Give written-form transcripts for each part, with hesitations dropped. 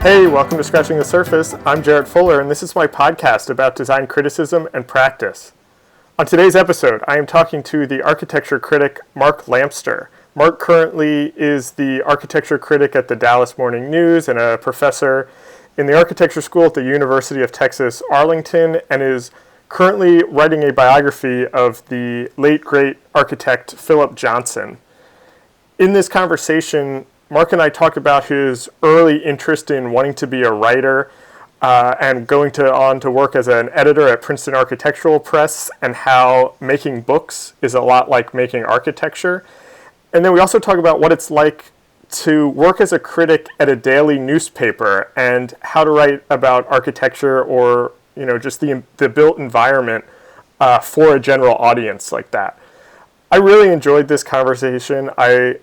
Hey, welcome to Scratching the Surface. I'm Jarrett Fuller, and this is my podcast about design criticism and practice. On today's episode, I am talking to the architecture critic Mark Lamster. Mark currently is the architecture critic at the Dallas Morning News and a professor in the architecture school at the University of Texas, Arlington, and is currently writing a biography of the late great architect Philip Johnson. In this conversation, Mark and I talk about his early interest in wanting to be a writer and going on to work as an editor at Princeton Architectural Press, and how making books is a lot like making architecture. And then we also talk about what it's like to work as a critic at a daily newspaper and how to write about architecture or just the built environment for a general audience like that. I really enjoyed this conversation. I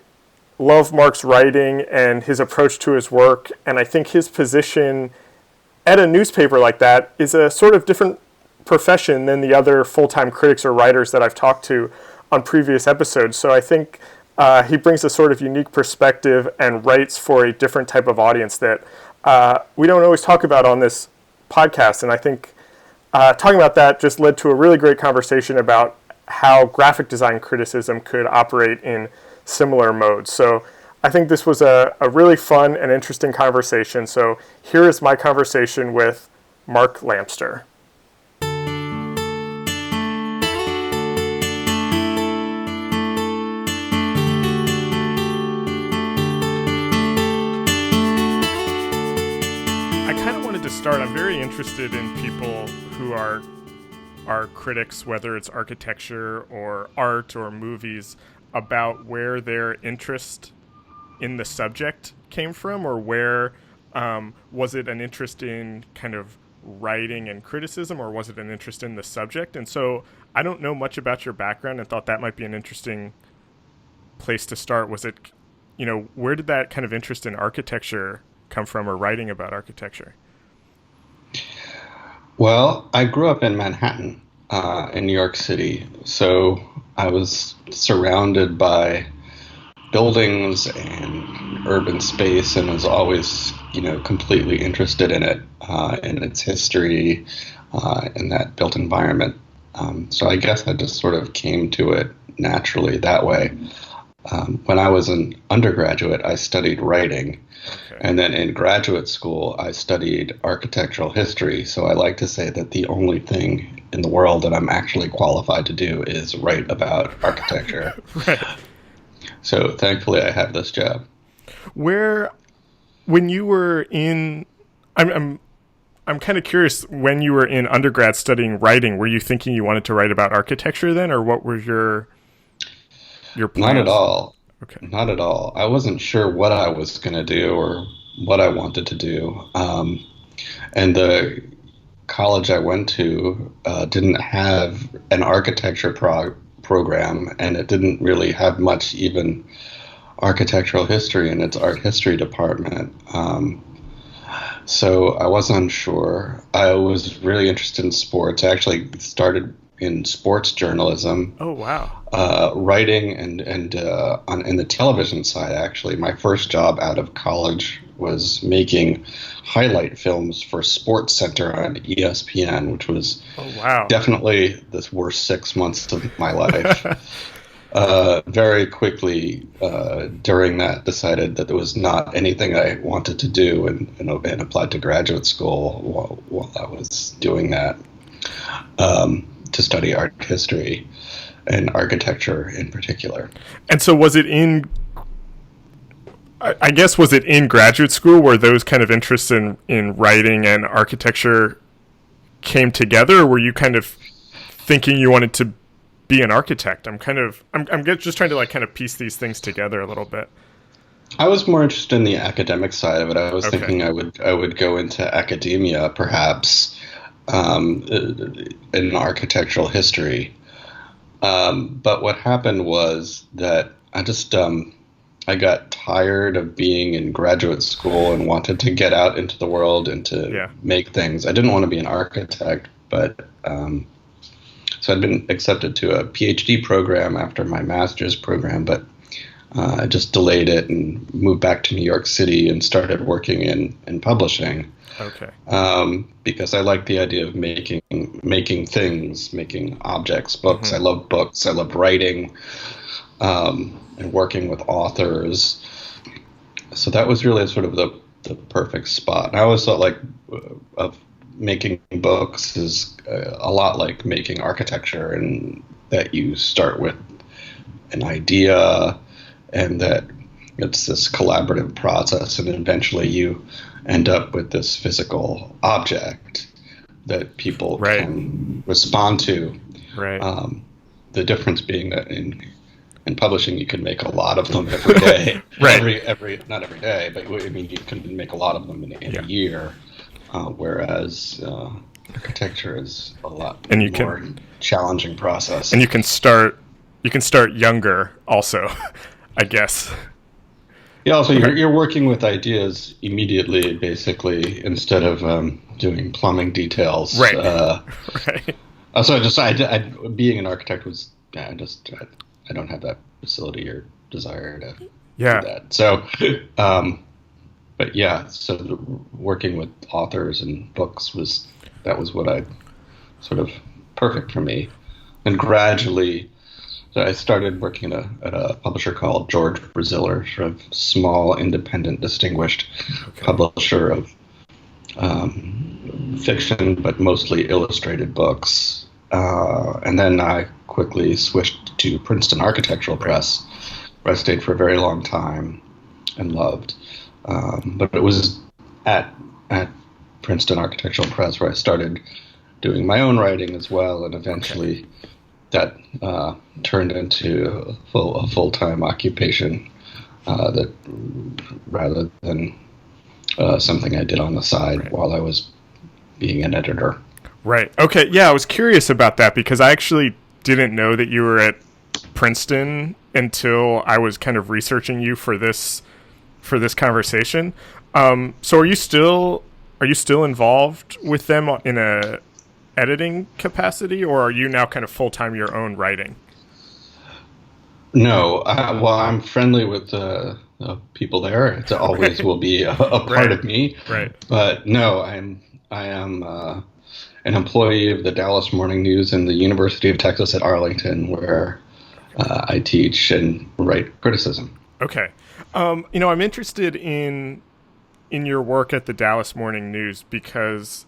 love Mark's writing and his approach to his work, and I think his position at a newspaper like that is a sort of different profession than the other full-time critics or writers that I've talked to on previous episodes. So I think he brings a sort of unique perspective and writes for a different type of audience that we don't always talk about on this podcast. And I think talking about that just led to a really great conversation about how graphic design criticism could operate in similar modes. So I think this was a really fun and interesting conversation. So here is my conversation with Mark Lamster. I kind of wanted to start, I'm very interested in people who are critics, whether it's architecture or art or movies, about where their interest in the subject came from, or where was it an interest in kind of writing and criticism, or was it an interest in the subject? And so I don't know much about your background and thought that might be an interesting place to start. Was it, where did that kind of interest in architecture come from, or writing about architecture? Well, I grew up in Manhattan, in New York City, so I was surrounded by buildings and urban space, and was always, completely interested in it, in its history, in that built environment. So I guess I just sort of came to it naturally that way. When I was an undergraduate, I studied writing. Okay. And then in graduate school, I studied architectural history. So I like to say that the only thing in the world that I'm actually qualified to do is write about architecture. Right. So thankfully, I have this job. When you were in, I'm kind of curious, when you were in undergrad studying writing, were you thinking you wanted to write about architecture then, or what were your plans? Not at all. Okay. Not at all. I wasn't sure what I was going to do or what I wanted to do. And the college I went to didn't have an architecture program, and it didn't really have much even architectural history in its art history department. So I was unsure. I was really interested in sports. I actually started in sports journalism. Oh, wow. Writing and in the television side, actually. My first job out of college was making highlight films for Sports Center on ESPN, which was definitely the worst 6 months of my life. Very quickly during that, decided that there was not anything I wanted to do, and applied to graduate school while I was doing that. To study art history and architecture in particular. And so was it in graduate school where those kind of interests in writing and architecture came together, or were you kind of thinking you wanted to be an architect? I'm just trying to kind of piece these things together a little bit. I was more interested in the academic side of it. I was thinking I would go into academia, perhaps, in architectural history. But what happened was that I got tired of being in graduate school and wanted to get out into the world and to make things. I didn't want to be an architect, but so I'd been accepted to a PhD program after my master's program, but I just delayed it and moved back to New York City and started working in publishing. Okay. Because I like the idea of making things, making objects, books. I love books. I love writing, and working with authors. So that was really sort of the perfect spot. And I always thought of making books is a lot like making architecture, and that you start with an idea, and that it's this collaborative process, and eventually you end up with this physical object that people can respond to. Right. The difference being that in publishing, you can make a lot of them every day. Right. Not every day, but I mean, you can make a lot of them in a year. Whereas architecture is a lot more challenging process. And you can start younger also, I guess. Yeah, also you're working with ideas immediately, basically, instead of doing plumbing details. Right. Right. So being an architect was I don't have that facility or desire to do that. So, but yeah, so working with authors and books was what I sort of perfect for me, and gradually. So I started working at a publisher called George Braziller, sort of small, independent, distinguished publisher of fiction, but mostly illustrated books. And then I quickly switched to Princeton Architectural Press, where I stayed for a very long time and loved. But it was at Princeton Architectural Press where I started doing my own writing as well, and eventually that turned into a full-time occupation, that rather than something I did on the side while I was being an editor. Right. Okay. Yeah, I was curious about that because I actually didn't know that you were at Princeton until I was kind of researching you for this conversation. So are you still involved with them in a editing capacity, or are you now kind of full-time your own writing? No. Well, I'm friendly with the people there. It always will be a part of me. Right. But no, I am an employee of the Dallas Morning News and the University of Texas at Arlington, where I teach and write criticism. Okay. I'm interested in your work at the Dallas Morning News because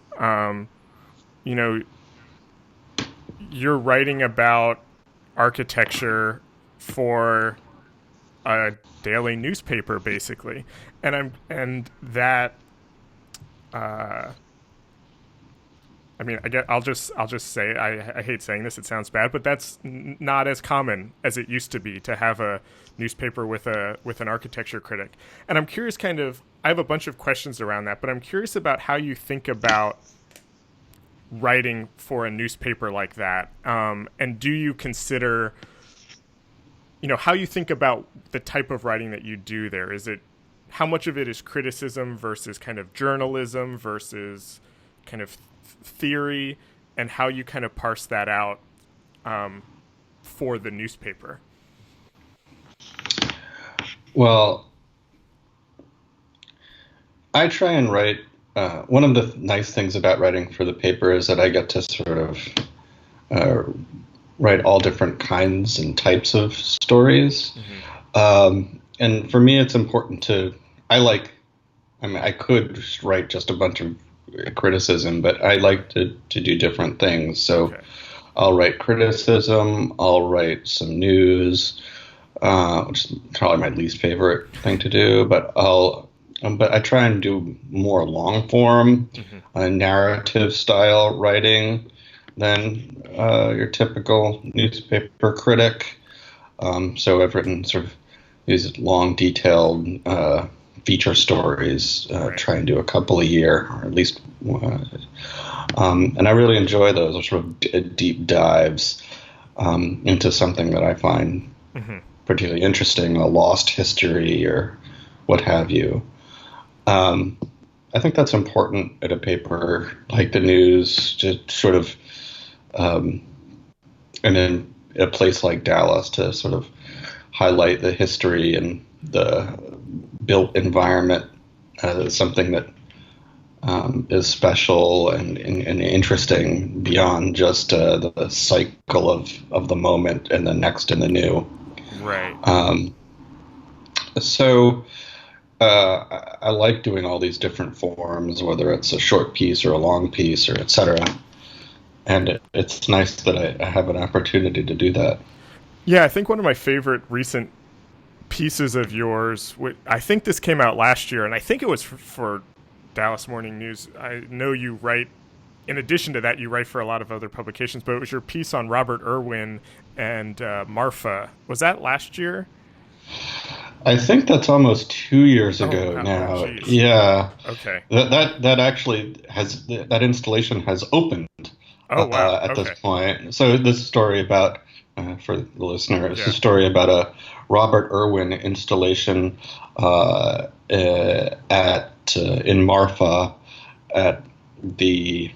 you're writing about architecture for a daily newspaper, basically, I'll just say I hate saying this. It sounds bad, but that's not as common as it used to be to have a newspaper with an architecture critic. And I'm curious, I have a bunch of questions around that, but I'm curious about how you think about writing for a newspaper like that, and do you consider, how you think about the type of writing that you do there? Is it, how much of it is criticism versus kind of journalism versus kind of theory, and how you kind of parse that out for the newspaper? Well, I try and write. One of the nice things about writing for the paper is that I get to sort of write all different kinds and types of stories. And for me, it's important I could just write just a bunch of criticism, but I like to do different things. So I'll write criticism, I'll write some news, which is probably my least favorite thing to do, but I try and do more long form, narrative style writing than your typical newspaper critic. So I've written sort of these long, detailed feature stories, try and do a couple a year, or at least one. And I really enjoy those sort of deep dives into something that I find particularly interesting, a lost history or what have you. I think that's important at a paper like the News to sort of, and in a place like Dallas to sort of highlight the history and the built environment as something that is special and interesting beyond just the cycle of the moment and the next and the new. Right. So I like doing all these different forms, whether it's a short piece or a long piece or etc. And it's nice that I have an opportunity to do that. Yeah, I think one of my favorite recent pieces of yours, I think this came out last year, and I think it was for Dallas Morning News. I know you write, in addition to that, you write for a lot of other publications, but it was your piece on Robert Irwin and Marfa. Was that last year? I think that's almost 2 years ago now. Oh, yeah. Okay. That actually that installation has opened. Oh, wow. At this point. So this is a story about, for the listener, it's a story about a Robert Irwin installation in Marfa at the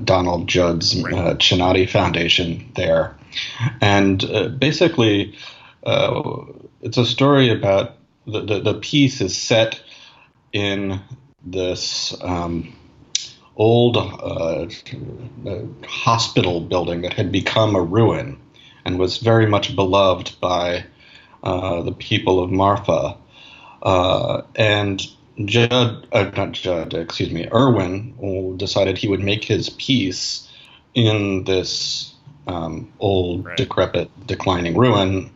Donald Judd's Chinati Foundation there. And basically, it's a story about the piece is set in this old hospital building that had become a ruin and was very much beloved by the people of Marfa. And Irwin decided he would make his piece in this old, decrepit, declining ruin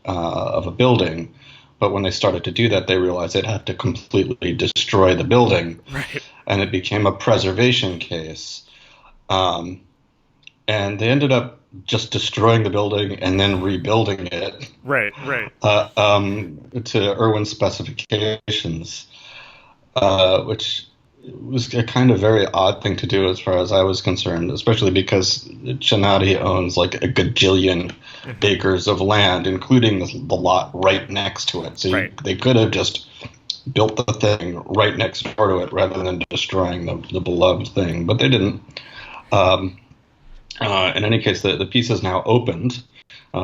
of a building. But when they started to do that, they realized they'd have to completely destroy the building. Right. And it became a preservation case. And they ended up just destroying the building and then rebuilding it. Right. To Irwin's specifications, which was a kind of very odd thing to do as far as I was concerned, especially because Chinati owns like a gajillion acres of land, including the lot right next to it. So they could have just built the thing right next door to it rather than destroying the beloved thing, but they didn't. In any case, the piece is now opened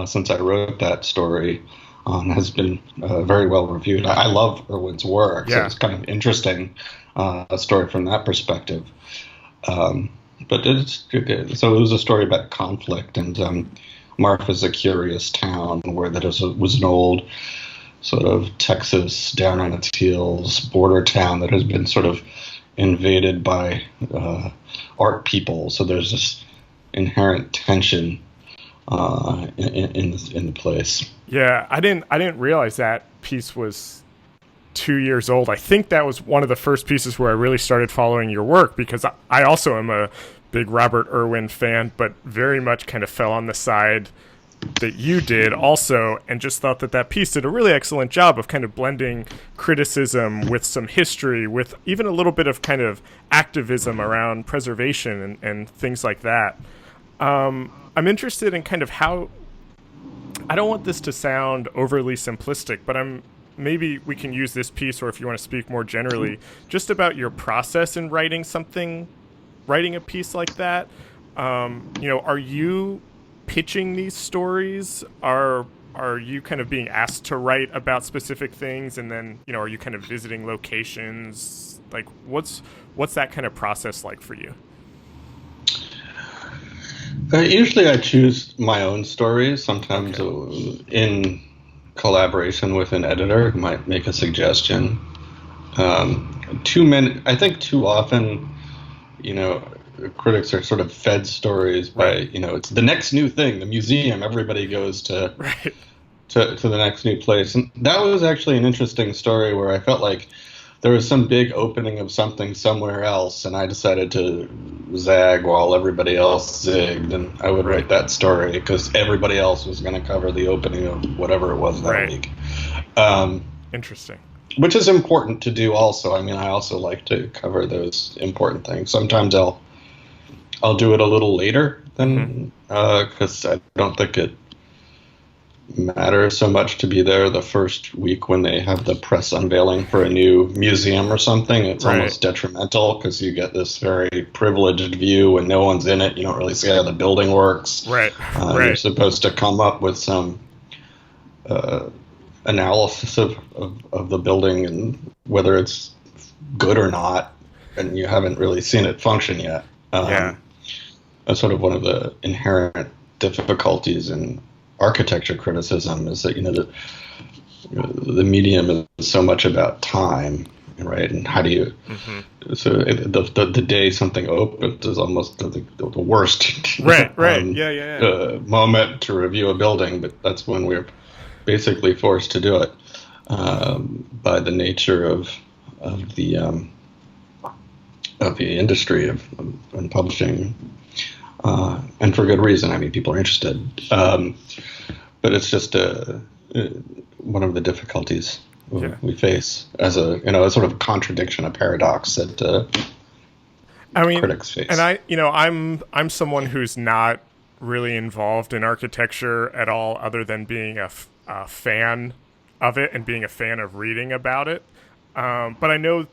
since I wrote that story. Has been very well reviewed. I love Irwin's work, so it's kind of interesting a story from that perspective. But so it was a story about conflict, and Marfa's a curious town where that was an old sort of Texas down on its heels border town that has been sort of invaded by art people. So there's this inherent tension in the place. Yeah, I didn't realize that piece was 2 years old. I think that was one of the first pieces where I really started following your work, because I also am a big Robert Irwin fan, but very much kind of fell on the side that you did also, and just thought that piece did a really excellent job of kind of blending criticism with some history, with even a little bit of kind of activism around preservation and things like that. I'm interested in kind of how, I don't want this to sound overly simplistic, but maybe we can use this piece, or if you want to speak more generally, just about your process in writing a piece like that. Are you pitching these stories? Are you kind of being asked to write about specific things, and then, are you kind of visiting locations? Like, what's that kind of process like for you? Usually I choose my own stories, sometimes in collaboration with an editor who might make a suggestion. I think too often, critics are sort of fed stories by, it's the next new thing, the museum, everybody goes to the next new place. And that was actually an interesting story where I felt like there was some big opening of something somewhere else, and I decided to zag while everybody else zigged, and I would write that story because everybody else was going to cover the opening of whatever it was that week. Interesting. Which is important to do also. I mean, I also like to cover those important things. Sometimes I'll do it a little later than because I don't think matter so much to be there the first week when they have the press unveiling for a new museum or something. It's Right. almost detrimental because you get this very privileged view when no one's in it. You don't really see how the building works. Right. You're Right. supposed to come up with some analysis of the building and whether it's good or not, and you haven't really seen it function yet. Yeah. That's sort of one of the inherent difficulties in architecture criticism is that the medium is so much about time, right? And how do you the day something opens is almost the worst Right. Right. Yeah. moment to review a building, but that's when we're basically forced to do it by the nature of the industry of publishing. And for good reason. I mean, people are interested, but it's just one of the difficulties we face as a sort of contradiction, a paradox that I mean, critics face. and I'm someone who's not really involved in architecture at all, other than being a fan of it and being a fan of reading about it. But I know,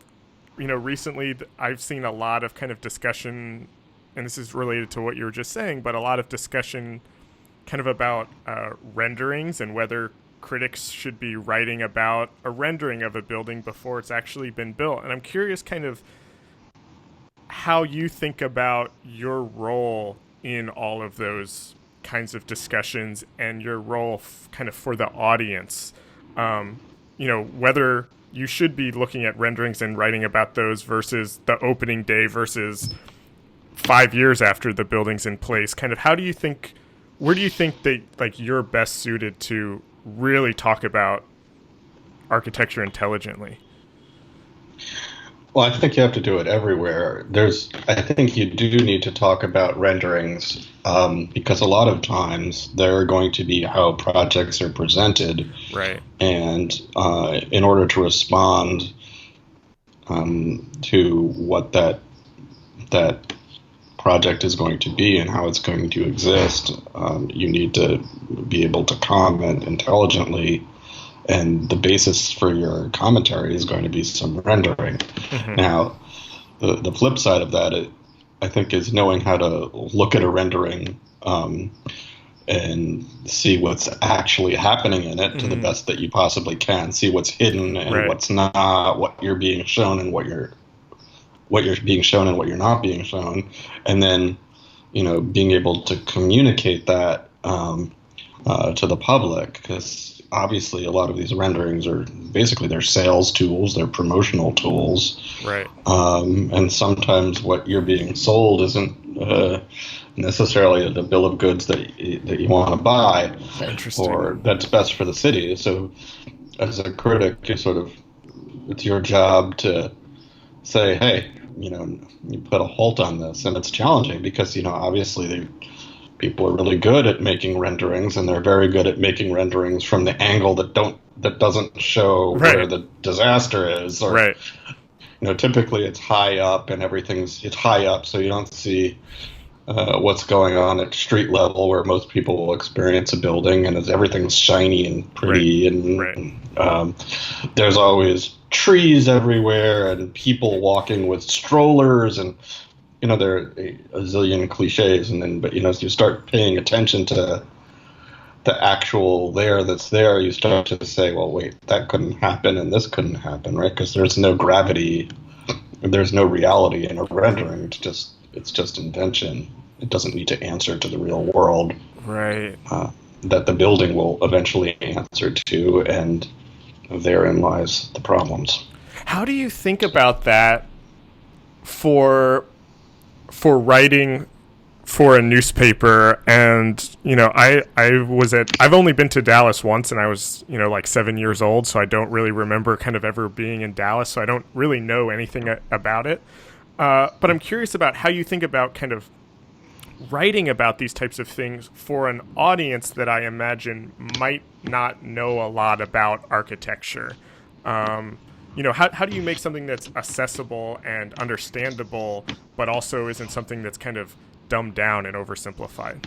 recently I've seen a lot of kind of discussion, and this is related to what you were just saying, but a lot of discussion kind of about renderings and whether critics should be writing about a rendering of a building before it's actually been built. And I'm curious kind of how you think about your role in all of those kinds of discussions and your role kind of for the audience. Whether you should be looking at renderings and writing about those versus the opening day versus 5 years after the building's in place. Kind of where do you think that like you're best suited to really talk about architecture intelligently? Well, I think you have to do it everywhere. I think you do need to talk about renderings because a lot of times they're going to be how projects are presented. Right. And in order to respond to what that project is going to be and how it's going to exist, you need to be able to comment intelligently. And the basis for your commentary is going to be some rendering. Mm-hmm. Now, the flip side of that, I think, is knowing how to look at a rendering and see what's actually happening in it to the best that you possibly can. See what's hidden and what's not, what you're being shown and what you're being shown and what you're not being shown, and then being able to communicate that to the public, because obviously a lot of these renderings are basically they're sales tools, they're promotional tools, right? And sometimes what you're being sold isn't necessarily the bill of goods that you want to buy, or that's best for the city. So as a critic, it's your job to say, hey, you put a halt on this. And it's challenging because obviously people are really good at making renderings, and they're very good at making renderings from the angle that doesn't show where the disaster is. Or, typically it's high up and it's high up, so you don't see what's going on at street level where most people will experience a building, and everything's shiny and pretty, and there's always trees everywhere and people walking with strollers, and there are a zillion cliches, but as you start paying attention to the actual layer that's there, you start to say, well, wait, that couldn't happen and this couldn't happen, right? Because there's no gravity, there's no reality in a rendering. It's just invention. It doesn't need to answer to the real world, right? That the building will eventually answer to, and therein lies the problems. How do you think about that for writing for a newspaper? And I've only been to Dallas once, and I was like 7 years old, so I don't really remember kind of ever being in Dallas, so I don't really know anything about it. But I'm curious about how you think about kind of writing about these types of things for an audience that I imagine might not know a lot about architecture. How do you make something that's accessible and understandable, but also isn't something that's kind of dumbed down and oversimplified?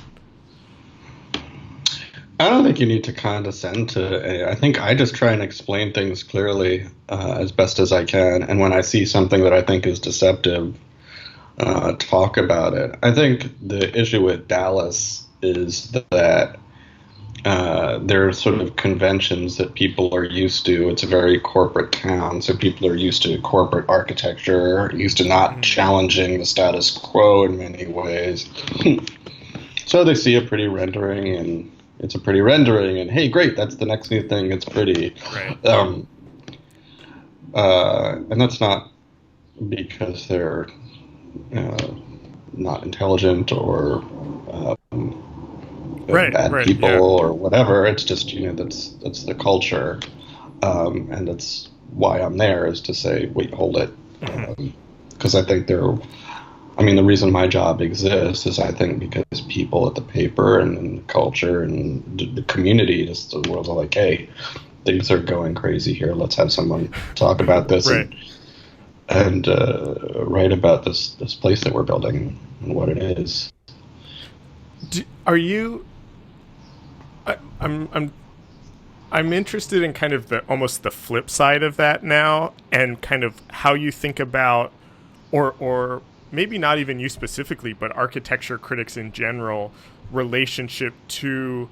I don't think you need to condescend to any. I think I just try and explain things clearly as best as I can. And when I see something that I think is deceptive, talk about it. I think the issue with Dallas is that there are sort of conventions that people are used to. It's a very corporate town, so people are used to corporate architecture, used to not challenging the status quo in many ways. So they see a pretty rendering, and it's a pretty rendering, and hey, great, that's the next new thing. It's pretty. Right. And that's not because they're not intelligent or bad people Yeah. or whatever. It's just that's the culture, and that's why I'm there, is to say, wait, hold it, because I think I mean, the reason my job exists is, I think, because people at the paper and the culture and the community, just the world, are like, hey, things are going crazy here. Let's have someone talk about this Right. and write about this place that we're building and what it is. Are you? I'm interested in kind of the almost the flip side of that now, and kind of how you think about, or maybe not even you specifically, but architecture critics in general, relationship to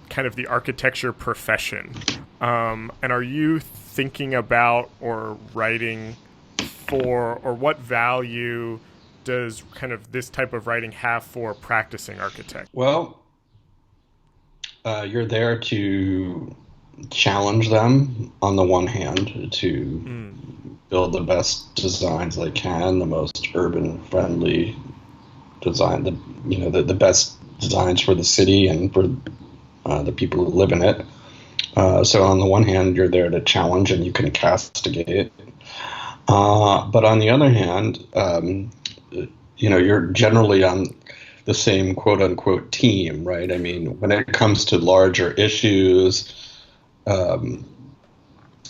kind of the architecture profession. And are you thinking about or writing for, or what value does kind of this type of writing have for practicing architect? Well, you're there to challenge them on the one hand, to build the best designs they can, the most urban friendly design, the best designs for the city and for the people who live in it. So on the one hand, you're there to challenge and you can castigate. But on the other hand, you're generally on the same quote unquote team, right? I mean, when it comes to larger issues in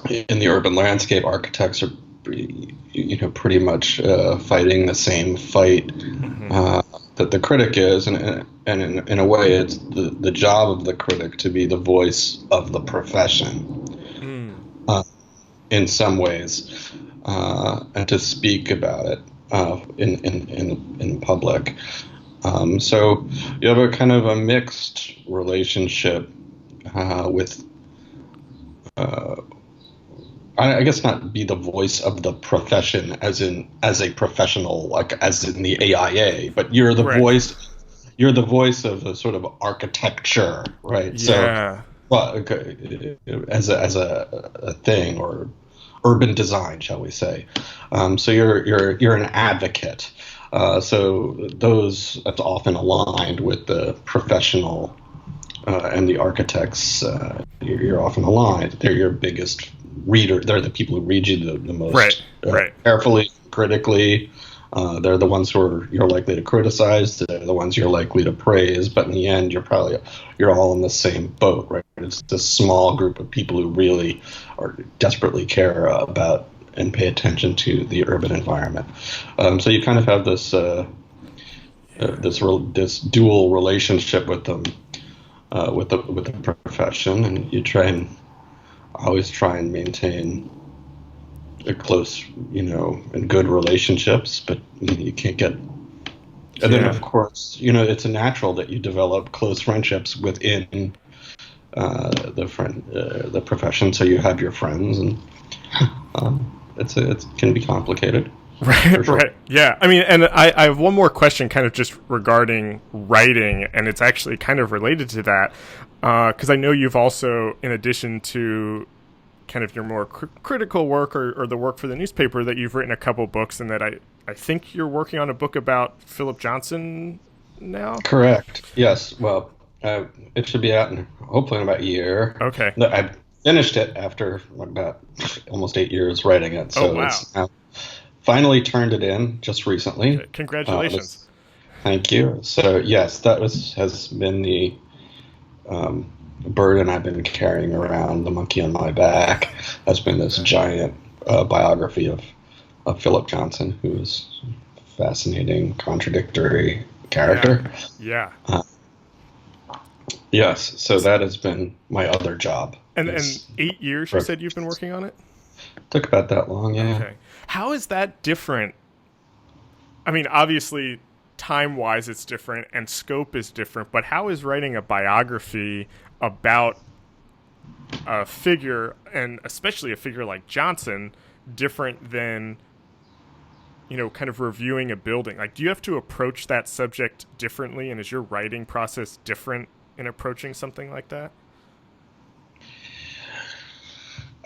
the urban landscape, architects are pretty much fighting the same fight that the critic is, and in a way, it's the job of the critic to be the voice of the profession in some ways, and to speak about it in public. So you have a kind of a mixed relationship with. I guess not be the voice of the profession as a professional, like as in the AIA, but you're the voice. You're the voice of the sort of architecture, right? Yeah. So, well, as a thing, or urban design, shall we say? So you're an advocate. So that's often aligned with the professional and the architects. You're often aligned. They're your biggest reader. They're the people who read you the most carefully, critically. They're the ones who you're likely to criticize. They're the ones you're likely to praise. But in the end, you're all in the same boat, right? It's this small group of people who really or desperately care about and pay attention to the urban environment. So you kind of have this this dual relationship with them, with the profession, and you always try and maintain a close, and good relationships, but you can't get. And then, of course, it's a natural that you develop close friendships within the profession. So you have your friends, and it can be complicated. Right, sure. Right. Yeah. I mean, and I have one more question kind of just regarding writing, and it's actually kind of related to that, because I know you've also, in addition to kind of your more critical work or the work for the newspaper, that you've written a couple books, and that I think you're working on a book about Philip Johnson now? Correct. Yes. Well, it should be out hopefully in about a year. Okay. I finished it after about almost 8 years writing it. So wow. It's now finally turned it in just recently. Okay. Congratulations. Thank you. So yes, that has been the burden I've been carrying around, the monkey on my back, has been this giant biography of Philip Johnson, who is a fascinating, contradictory character. Yeah. Yes, so that has been my other job. And Is 8 years you for, said you've been working on it? took about that long, yeah. Okay. How is that different? I mean, obviously, time wise, it's different and scope is different, but how is writing a biography about a figure, and especially a figure like Johnson, different than, kind of reviewing a building? Like, do you have to approach that subject differently, and is your writing process different in approaching something like that?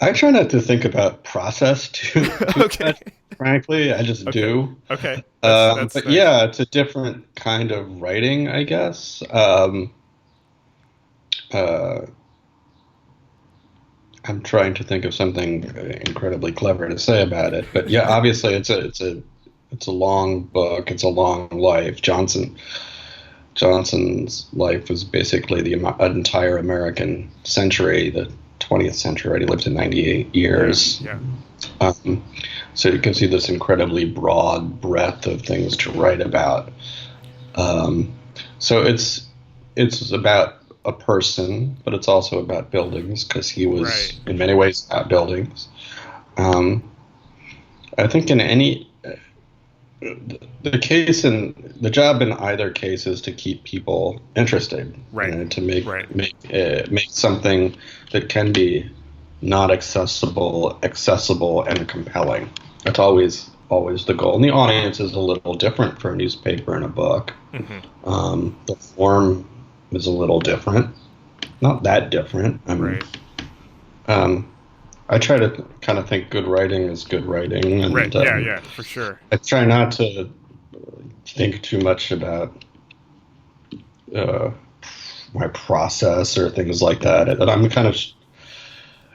I try not to think about process too Okay. much, frankly. I just Okay. do. Okay. That's But nice. yeah, it's a different kind of writing, I guess. Uh, I'm trying to think of something incredibly clever to say about it. But yeah, obviously it's a long book. It's a long life. Johnson's life was basically the entire American century, the 20th century. He lived in 98 Yeah. years. Yeah. Um, so it gives you this incredibly broad breadth of things to write about. Um, so it's about a person, but it's also about buildings because he Right. was in many ways about buildings. Um, I think in any the case in the job in either case is to keep people interested, Right. to Right. make something that can be not accessible and compelling. That's always the goal. And the audience is a little different for a newspaper and a book. Mm-hmm. The form is a little different, not that different. Right. Um, I try to kind of think good writing is good writing, Right. and Yeah. Yeah. For sure. I try not to think too much about uh, my process or things like that. And I'm kind of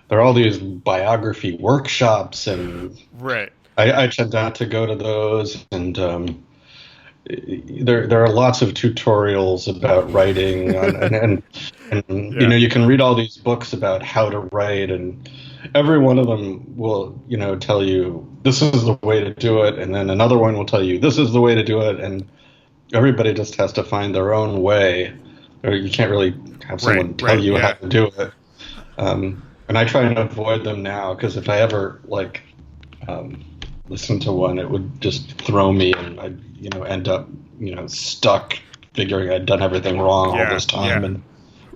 there are all these biography workshops, and Right. I tend not to go to those. And there are lots of tutorials about writing, and Yeah. you can read all these books about how to write, and every one of them will tell you this is the way to do it, and then another one will tell you this is the way to do it, and everybody just has to find their own way, or you can't really have Right. someone tell Right. you how Yeah. to do it. And I try and avoid them now because if I ever um, listen to one, it would just throw me, and I'd end up stuck figuring I'd done everything wrong all Yeah. this time, Yeah. and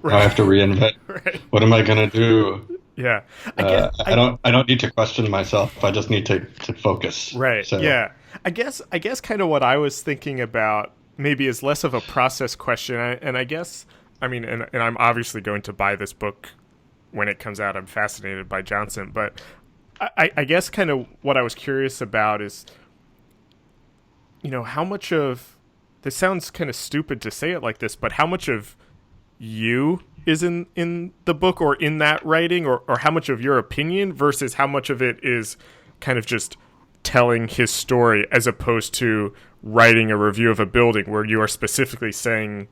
now I Right. have to reinvent. Right. What am I going to do? Yeah. I guess. I don't need to question myself. I just need to focus. Right. So Yeah. I guess kind of what I was thinking about maybe is less of a process question, and I guess I mean, and I'm obviously going to buy this book when it comes out. I'm fascinated by Johnson, but I guess kind of what I was curious about is, how much of this sounds kind of stupid to say it like this, but how much of you is in the book or in that writing, or how much of your opinion versus how much of it is kind of just telling his story as opposed to writing a review of a building where you are specifically saying,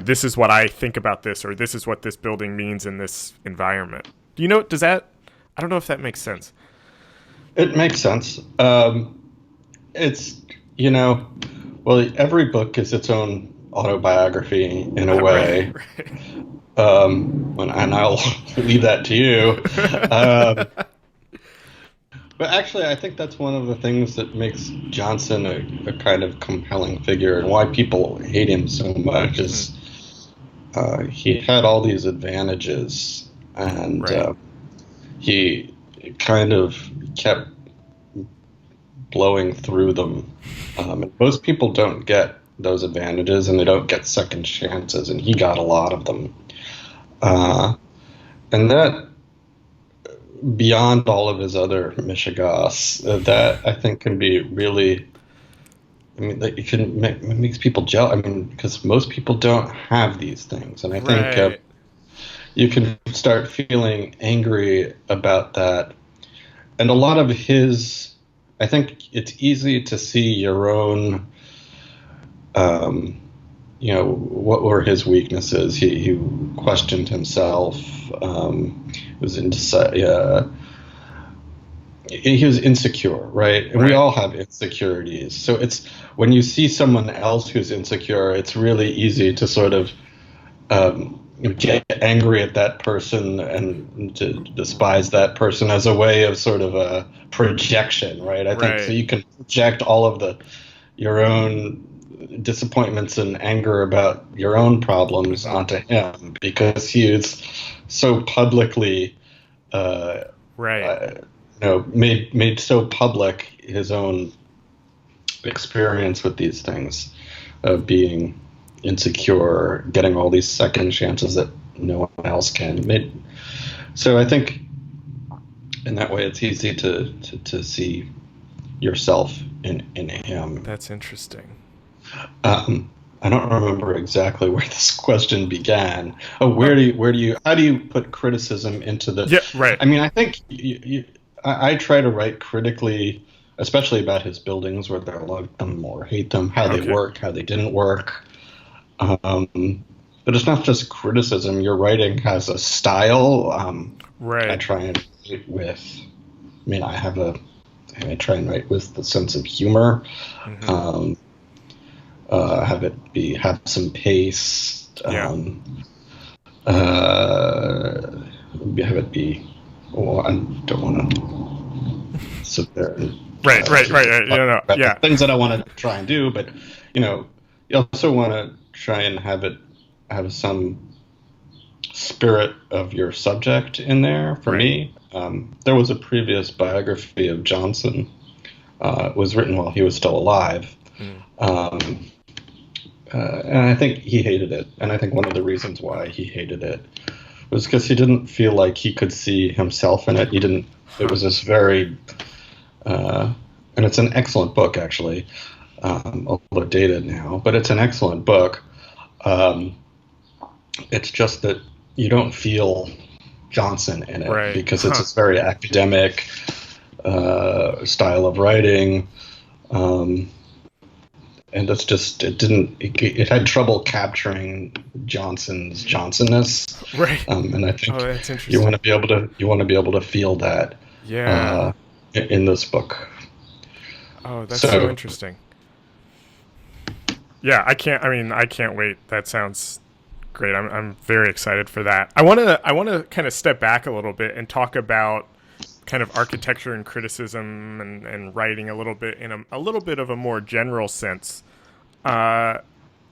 this is what I think about this, or this is what this building means in this environment. Does that, I don't know if that makes sense. it makes sense. It's well, every book is its own autobiography in a Right, way. right. And I'll leave that to you. Um, but actually, I think that's one of the things that makes Johnson a kind of compelling figure, and why people hate him so much Mm-hmm. is he had all these advantages, and Right, he kind of kept blowing through them. And most people don't get those advantages, and they don't get second chances, and he got a lot of them. Uh, and that, beyond all of his other mishigas, that I think can be really. I mean, that it makes people jealous. I mean, because most people don't have these things, and I think right, you can start feeling angry about that. And a lot of his, I think it's easy to see your own, um, what were his weaknesses. He questioned himself. Was he was insecure, right? And we right. all have insecurities. So it's when you see someone else who's insecure, it's really easy to sort of get angry at that person and to despise that person as a way of sort of a projection, right? I think so. Right. You can project all of your own disappointments and anger about your own problems Hmm. onto him because he is so publicly, uh, Right. uh, made so public his own experience with these things of being insecure, getting all these second chances that no one else can. So I think in that way it's easy to see yourself in him. That's interesting. I don't remember exactly where this question began. Oh, Oh, how do you put criticism into the? yeah, right. I mean, I think I try to write critically, especially about his buildings, whether I like them or hate them, how they Okay. worked, how they didn't work. But it's not just criticism. Your writing has a style. I Right. try and write with. I mean, I try and write with the sense of humor. Hmm. Um, have some pace. Yeah. Have it be. Well, I don't want to sit there and Right. Right. Right. Right. talk No. about the Yeah. things that I want to try and do, but you also want to try and have some spirit of your subject in there. For Right. me, there was a previous biography of Johnson. It was written while he was still alive. Mm. Um, and I think he hated it. And I think one of the reasons why he hated it was because he didn't feel like he could see himself in it. He didn't. It Huh. was this very, and it's an excellent book actually, although dated now. But it's an excellent book. Um, it's just that you don't feel Johnson in it Right. because it's Huh. this very academic style of writing. Um, and it's just it had trouble capturing Johnson's Johnsonness, Right. and I Oh, think that's interesting. you want to be able to feel that Yeah. uh, in this book. Oh, that's so So interesting. Yeah, I can't. I mean, I can't wait. That sounds great. I'm very excited for that. I want to kind of step back a little bit and talk about kind of architecture and criticism and writing a little bit in a little bit of a more general sense. Uh,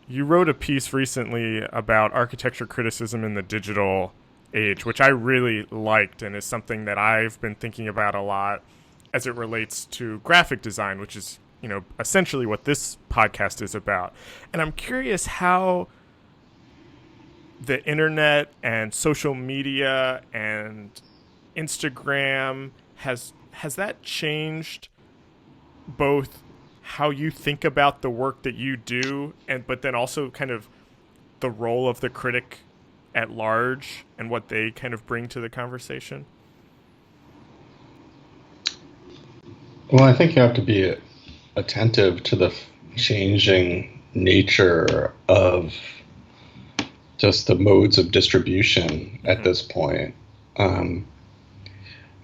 you wrote a piece recently about architecture criticism in the digital age, which I really liked and is something that I've been thinking about a lot as it relates to graphic design, which is, essentially what this podcast is about. And I'm curious how the internet and social media and Instagram has that changed both how you think about the work that you do, and but then also kind of the role of the critic at large and what they kind of bring to the conversation? well, I think you have to be attentive to the changing nature of just the modes of distribution at Mm-hmm. this point. Um,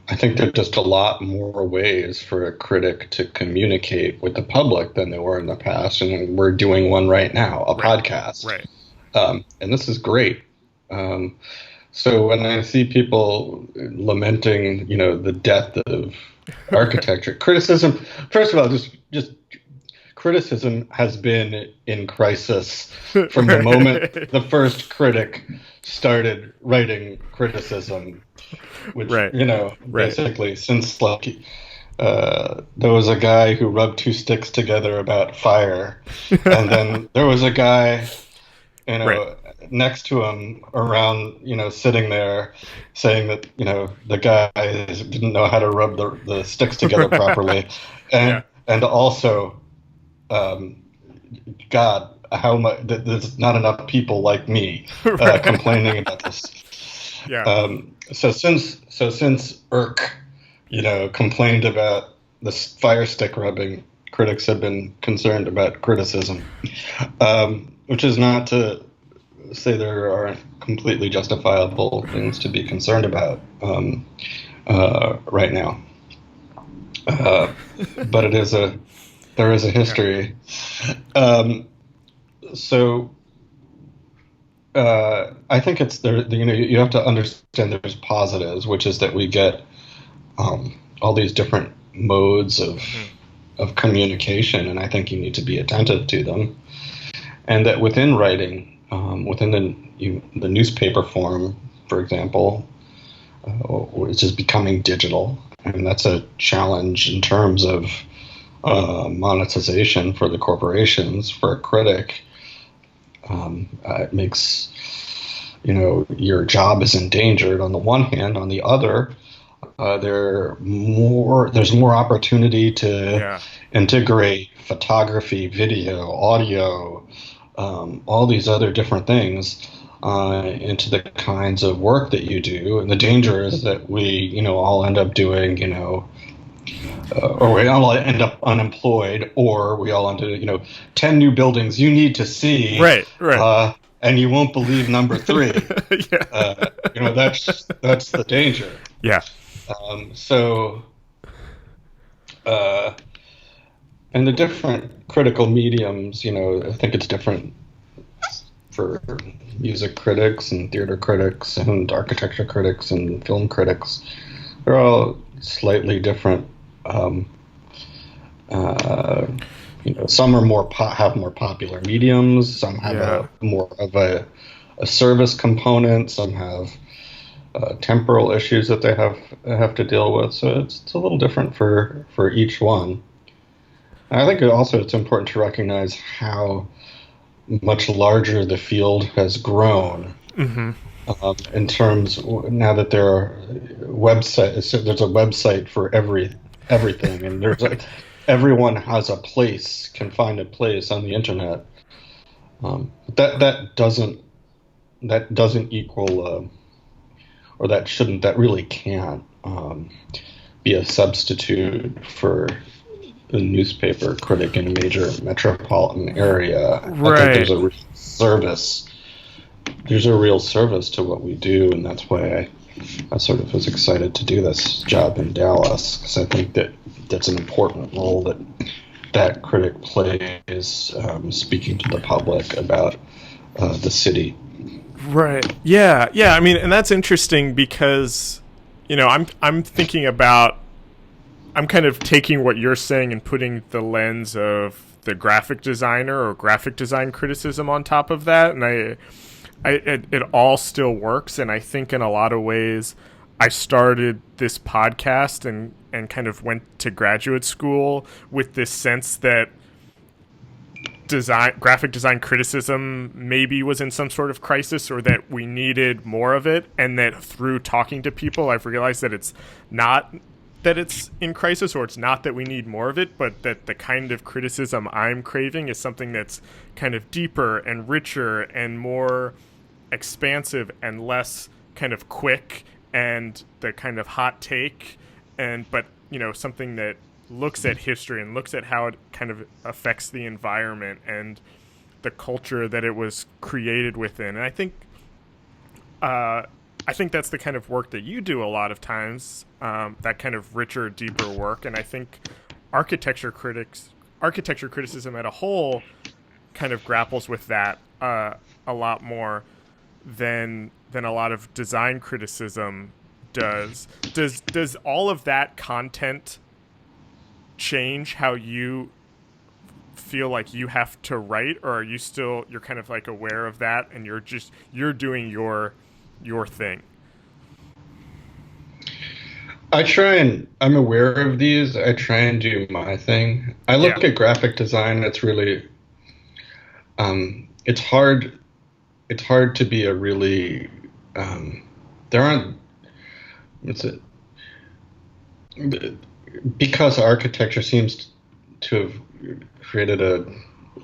I think there are just a lot more ways for a critic to communicate with the public than there were in the past, and we're doing one right now, a Right. podcast, Right. and this is great. Um, so when I see people lamenting, the death of architecture, criticism, first of all, just criticism has been in crisis from the moment Right. the first critic started writing criticism, which Right. Right. basically since there was a guy who rubbed two sticks together about fire, and then there was a guy you Right. know next to him around sitting there saying that the guy didn't know how to rub the sticks together properly, Yeah. and also um, God, how much there's not enough people like me Right. complaining about this. Yeah. So since Irk, complained about the fire stick rubbing, critics have been concerned about criticism, which is not to say there aren't completely justifiable things to be concerned about right now. But there is a Yeah. history. Um, so I think it's there. You have to understand there's positives, which is that we get all these different modes of communication, and I think you need to be attentive to them. And that within writing, within the newspaper form, for example, which is becoming digital, and that's a challenge in terms of monetization for the corporations. For a critic, it makes your job is endangered on the one hand. On the other, there's more opportunity to integrate photography, video, audio, all these other different things into the kinds of work that you do. And the danger is that we all end up doing or we all end up unemployed, or we all end up 10 new buildings you need to see, right. And you won't believe number 3. That's the danger. Yeah. And the different critical mediums, I think it's different for music critics and theater critics and architecture critics and film critics. They're all slightly different. Some are have more popular mediums. Some have more of a service component. Some have temporal issues that they have to deal with. So it's a little different for each one. I think it's important to recognize how much larger the field has grown. In terms, now that there are websites, there's a website for everything, and everyone has can find a place on the internet. That doesn't equal, or that really can't be a substitute for a newspaper critic in a major metropolitan area. Right. I think there's a real service. There's a real service to what we do, and that's why I sort of was excited to do this job in Dallas, because I think that's an important role that critic plays, speaking to the public about the city. Right. Yeah. I mean, and that's interesting because, I'm thinking about, I'm kind of taking what you're saying and putting the lens of the graphic designer or graphic design criticism on top of that, and it all still works. And I think in a lot of ways, I started this podcast and kind of went to graduate school with this sense that graphic design criticism maybe was in some sort of crisis, or that we needed more of it, and that through talking to people, I've realized that it's not that it's in crisis, or it's not that we need more of it, but that the kind of criticism I'm craving is something that's kind of deeper and richer and more expansive and less kind of quick and the kind of hot take, but something that looks at history and looks at how it kind of affects the environment and the culture that it was created within. And I think that's the kind of work that you do a lot of times, that kind of richer, deeper work. And I think architecture criticism at a whole kind of grapples with that a lot more than a lot of design criticism does. Does all of that content change how you feel like you have to write, or are you're kind of like aware of that and you're doing your thing? I'm aware of these. I try and do my thing. I look at graphic design. It's really, it's hard to be a really, because architecture seems to have created a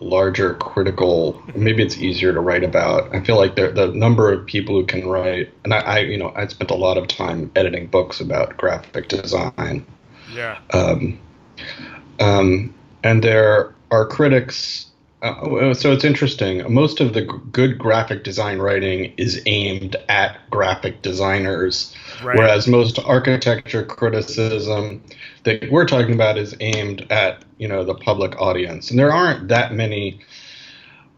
larger critical, maybe it's easier to write about. I feel like the number of people who can write, and I spent a lot of time editing books about graphic design. Yeah. And there are critics. So it's interesting. Most of the good graphic design writing is aimed at graphic designers, right, whereas most architecture criticism that we're talking about is aimed at the public audience. And there aren't that many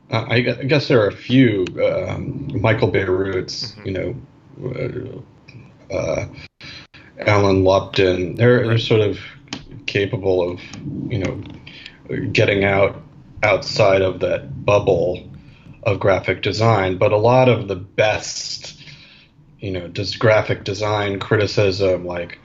I guess there are a few Michael Beirut's, Hmm. Alan Lupton. They're Right. sort of capable of, you know, getting outside of that bubble of graphic design. But a lot of the best, just graphic design criticism, like,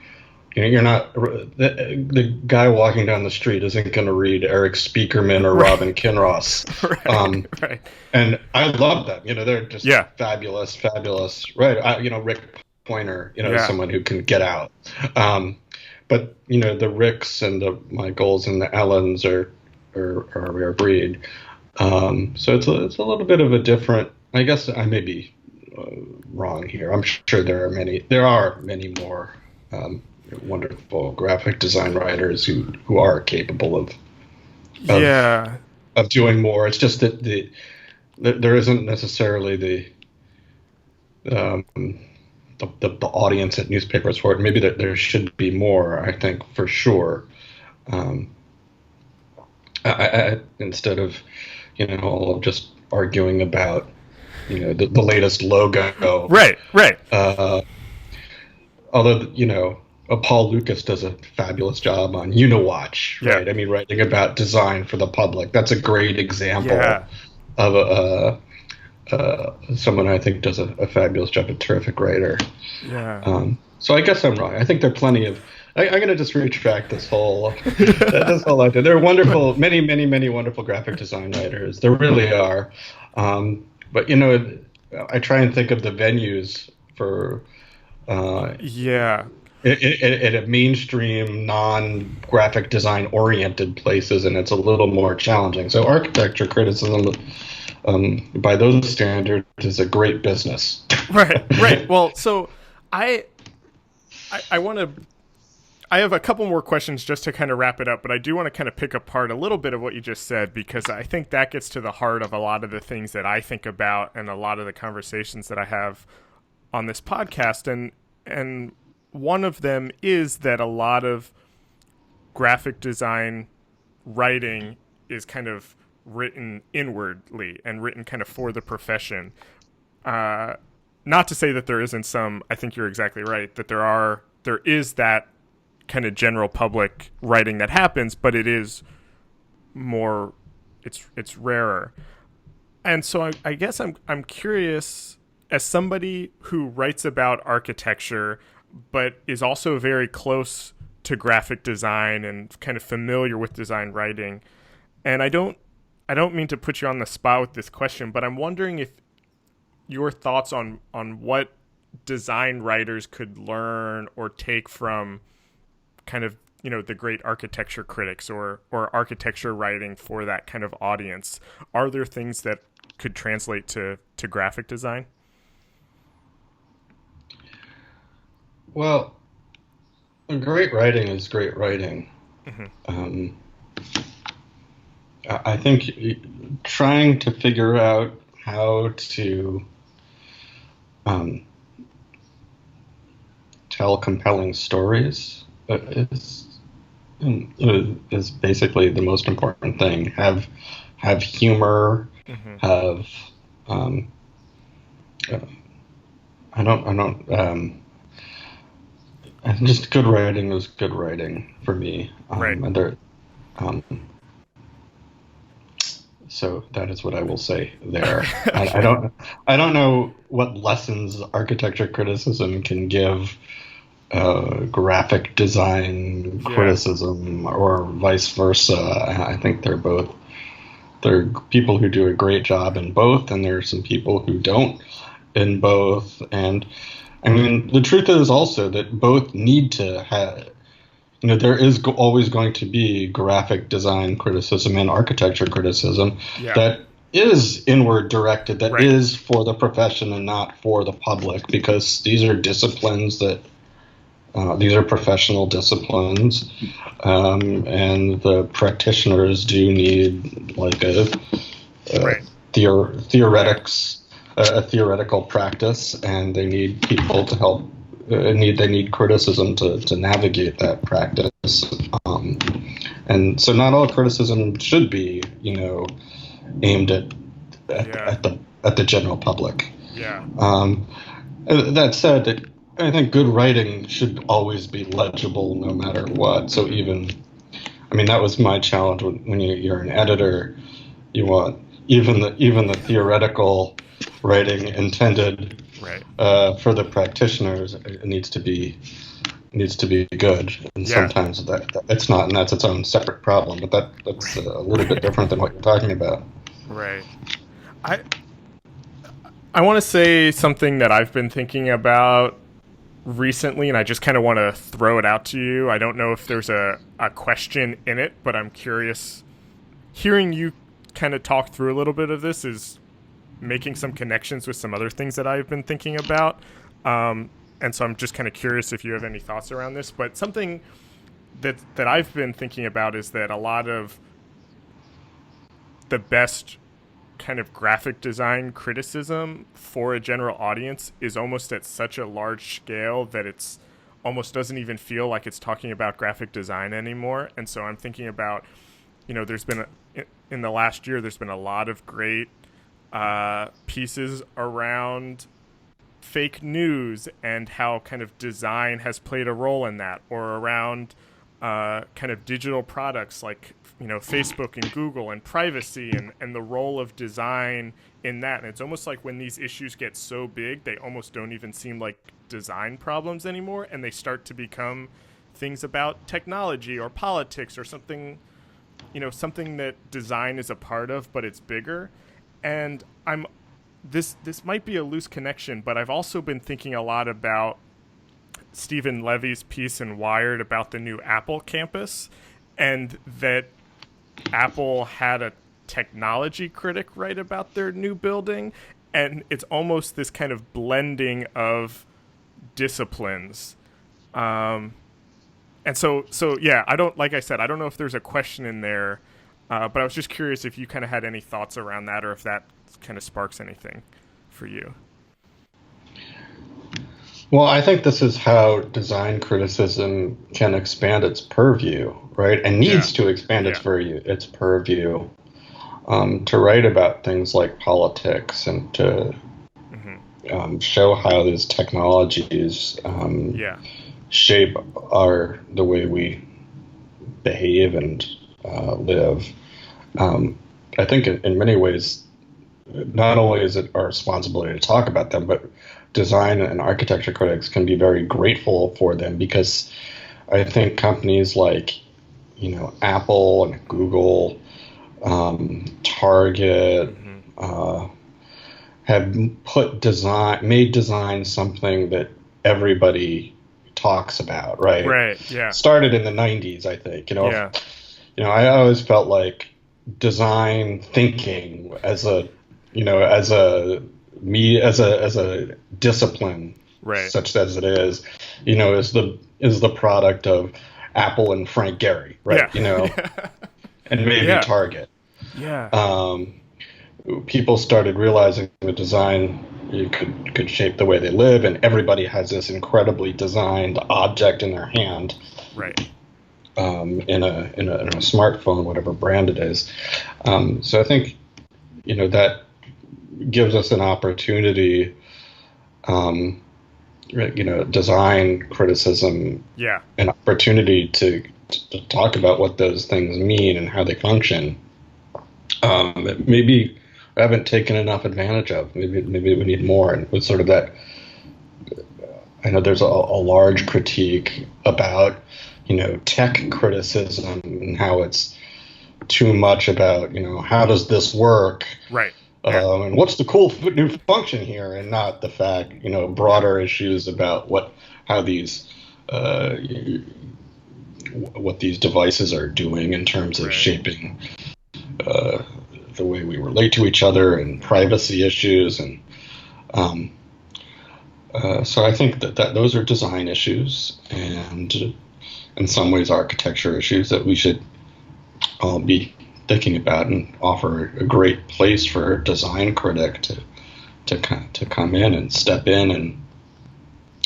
you're not the guy walking down the street isn't going to read Eric Spiekerman or Right. Robin Kinross. Right. Right. And I love them. They're just Yeah. fabulous, fabulous. Right. Rick Pointer, is Yeah. someone who can get out. Um, but the Ricks and the Michaels and the Ellens are a rare breed. So it's a little bit of a different. I guess I may be wrong here. I'm sure there are many more wonderful graphic design writers who are capable of Yeah. of doing more. It's just that there isn't necessarily um, the audience at newspapers for it. Maybe there should be more. I think for sure. Um, instead of all just arguing about the latest logo. Right. Right. Uh, Although Paul Lucas does a fabulous job on Uniwatch, Yeah. right? I mean, writing about design for the public. That's a great example Yeah. of someone I think does a fabulous job, a terrific writer. Yeah. So I guess I'm wrong. I think there are plenty of. I'm going to just retract this whole idea. There are wonderful, many, many, many wonderful graphic design writers. There really are. But I try and think of the venues for Yeah. at a mainstream, non-graphic design oriented places, and it's a little more challenging. So architecture criticism, by those standards, is a great business. Right. Right. Well, so I want to. I have a couple more questions just to kind of wrap it up, but I do want to kind of pick apart a little bit of what you just said, because I think that gets to the heart of a lot of the things that I think about and a lot of the conversations that I have on this podcast. And one of them is that a lot of graphic design writing is kind of written inwardly and written kind of for the profession. Not to say that there isn't some. I think you're exactly right that there is that kind of general public writing that happens, but it is more. It's rarer. And so I guess I'm curious, as somebody who writes about architecture but is also very close to graphic design and kind of familiar with design writing. And I don't mean to put you on the spot with this question, but I'm wondering if your thoughts on what design writers could learn or take from kind of the great architecture critics or architecture writing for that kind of audience. Are there things that could translate to graphic design? Well, great writing is great writing. Mm-hmm. I think trying to figure out how to tell compelling stories is basically the most important thing. Have humor. Mm-hmm. Have I don't. Just good writing is good writing for me. Right. And there, so that is what I will say there. I don't know what lessons architecture criticism can give graphic design criticism or vice versa. I think there are people who do a great job in both, and there are some people who don't in both. And I mean, the truth is also that both need to have, there is always going to be graphic design criticism and architecture criticism that is inward directed, that is for the profession and not for the public, because these are disciplines these are professional disciplines, and the practitioners do need like a theoretical practice, and they need people to help. They need criticism to navigate that practice, and so not all criticism should be aimed at Yeah. at the general public. Yeah. Um, that said, I think good writing should always be legible no matter what. So I mean, that was my challenge when you're an editor. You want even the theoretical writing intended Right. for the practitioners, it needs to be good, and Yeah. sometimes that it's not, and that's its own separate problem. But that's Right. a little bit different than what you're talking about. Right. I I want to say something that I've been thinking about recently, and I just kind of want to throw it out to you. I don't know if there's a question in it, but I'm curious. Hearing you kind of talk through a little bit of this is making some connections with some other things that I've been thinking about. And so I'm just kind of curious if you have any thoughts around this. But something that I've been thinking about is that a lot of the best kind of graphic design criticism for a general audience is almost at such a large scale that it's almost doesn't even feel like it's talking about graphic design anymore. And so I'm thinking about, there's been in the last year, there's been a lot of great pieces around fake news and how kind of design has played a role in that, or around kind of digital products like Facebook and Google and privacy and the role of design in that. And it's almost like when these issues get so big, they almost don't even seem like design problems anymore, and they start to become things about technology or politics or something, something that design is a part of, but it's bigger. And this might be a loose connection, but I've also been thinking a lot about Stephen Levy's piece in Wired about the new Apple campus, and that Apple had a technology critic write about their new building, and it's almost this kind of blending of disciplines. And so yeah, like I said, I don't know if there's a question in there, but I was just curious if you kind of had any thoughts around that, or if that kind of sparks anything for you. Well, I think this is how design criticism can expand its purview, right? And Yeah. needs to expand Yeah. its purview to write about things like politics and to show how these technologies Yeah. shape the way we behave and live. I think in many ways, not only is it our responsibility to talk about them, but design and architecture critics can be very grateful for them, because I think companies like, Apple and Google, Target, have made design something that everybody talks about, right? Right. Yeah. Started in the 90s, I think. Yeah. I always felt like design thinking as a discipline, Right. such as it is, is the product of Apple and Frank Gehry, right? Yeah. And maybe Yeah. Target. Yeah. People started realizing that design could shape the way they live, and everybody has this incredibly designed object in their hand, Right. in a smartphone, whatever brand it is. So I think that gives us an opportunity, design criticism, Yeah. an opportunity to talk about what those things mean and how they function. That maybe I haven't taken enough advantage of. Maybe we need more. And with sort of that, I know there's a large critique about, tech criticism and how it's too much about, how does this work? Right. Yeah. And what's the cool new function here, and not the fact, broader issues about how these, what these devices are doing in terms of shaping the way we relate to each other, and privacy issues, and so I think that those are design issues, and in some ways architecture issues that we should all be thinking about, and offer a great place for a design critic to come in and step in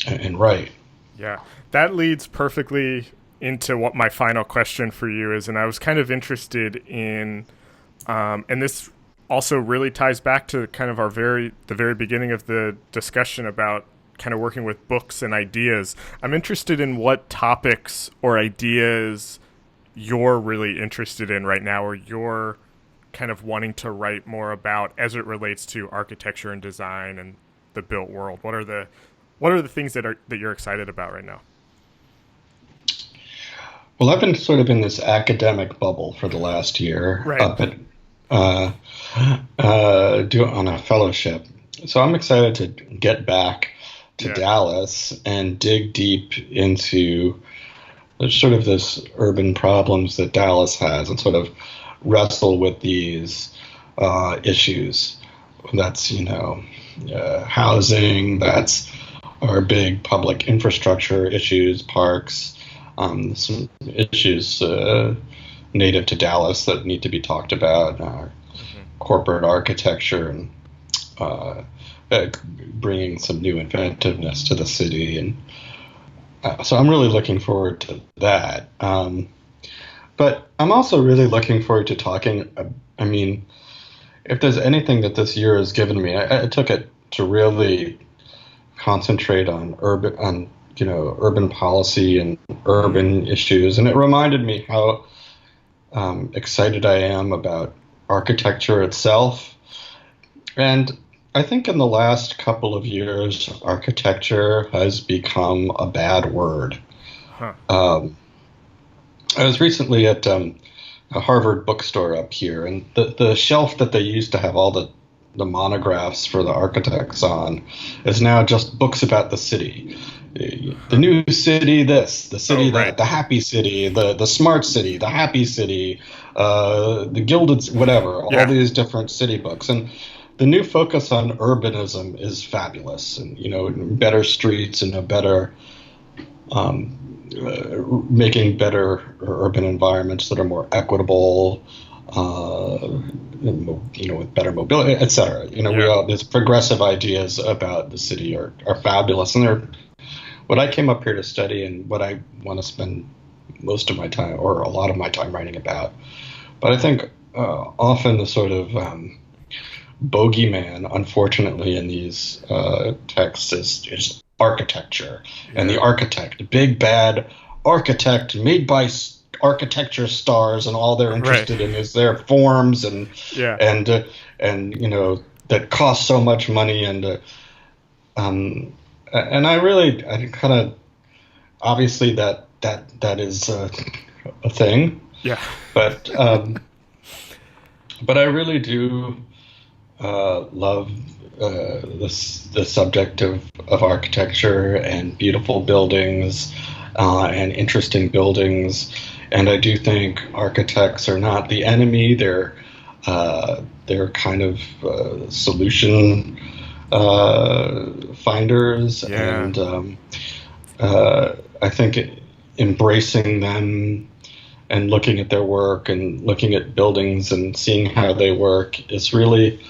and write. Yeah. That leads perfectly into what my final question for you is, and I was kind of interested in, and this also really ties back to kind of the very beginning of the discussion about kind of working with books and ideas. I'm interested in what topics or ideas you're really interested in right now, or you're kind of wanting to write more about as it relates to architecture and design and the built world. What are the things that you're excited about right now? Well, I've been sort of in this academic bubble for the last year, Right. on a fellowship. So I'm excited to get back to Yeah. Dallas and dig deep into sort of this urban problems that Dallas has and sort of wrestle with these issues. That's, housing, that's our big public infrastructure issues, parks, some issues native to Dallas that need to be talked about, corporate architecture, and bringing some new inventiveness to the city. And so I'm really looking forward to that. But I'm also really looking forward to talking. I mean, if there's anything that this year has given me, I took it to really concentrate on urban policy and urban issues, and it reminded me how excited I am about architecture itself. And I think in the last couple of years, architecture has become a bad word. Huh. I was recently at a Harvard bookstore up here, and the shelf that they used to have all the monographs for the architects on is now just books about the city. The new city, the city, right. the happy city, the smart city, the happy city, the gilded, whatever, all these different city books. And the new focus on urbanism is fabulous, and, better streets and a better, making better urban environments that are more equitable, with better mobility, etc. These progressive ideas about the city are fabulous, and they're what I came up here to study and what I want to spend most of my time, or a lot of my time, writing about. But I think often the sort of bogeyman, unfortunately, in these texts is architecture, and the architect, big bad architect made by architecture stars, and all they're interested in is their forms and that cost so much money, and I kind of, obviously that is a thing, but I really do love the subject of architecture and beautiful buildings and interesting buildings. And I do think architects are not the enemy. They're kind of solution finders. And I think embracing them and looking at their work and looking at buildings and seeing how they work is really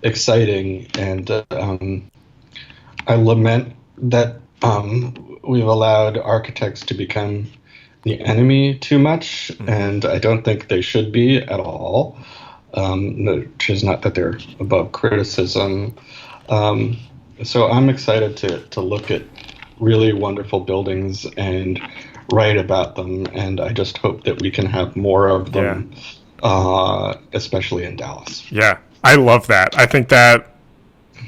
exciting. And I lament that we've allowed architects to become the enemy too much, and I don't think they should be at all, which is not that they're above criticism. So I'm excited to look at really wonderful buildings and write about them, and I just hope that we can have more of them, especially in Dallas. Yeah, I love that. I think that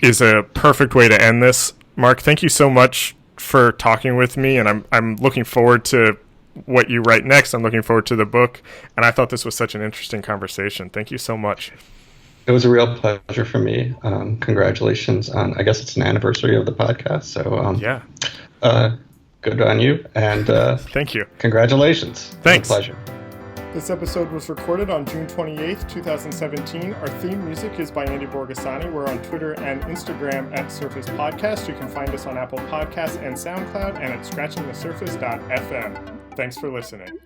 is a perfect way to end this. Mark, thank you so much for talking with me, and I'm looking forward to what you write next. I'm looking forward to the book, and I thought this was such an interesting conversation. Thank you so much. It was a real pleasure for me. Congratulations on, I guess it's an anniversary of the podcast. So good on you, and thank you. Congratulations. Thanks. It was a pleasure. This episode was recorded on June 28th, 2017. Our theme music is by Andy Borgasani. We're on Twitter and Instagram at Surface Podcast. You can find us on Apple Podcasts and SoundCloud, and at scratchingthesurface.fm. Thanks for listening.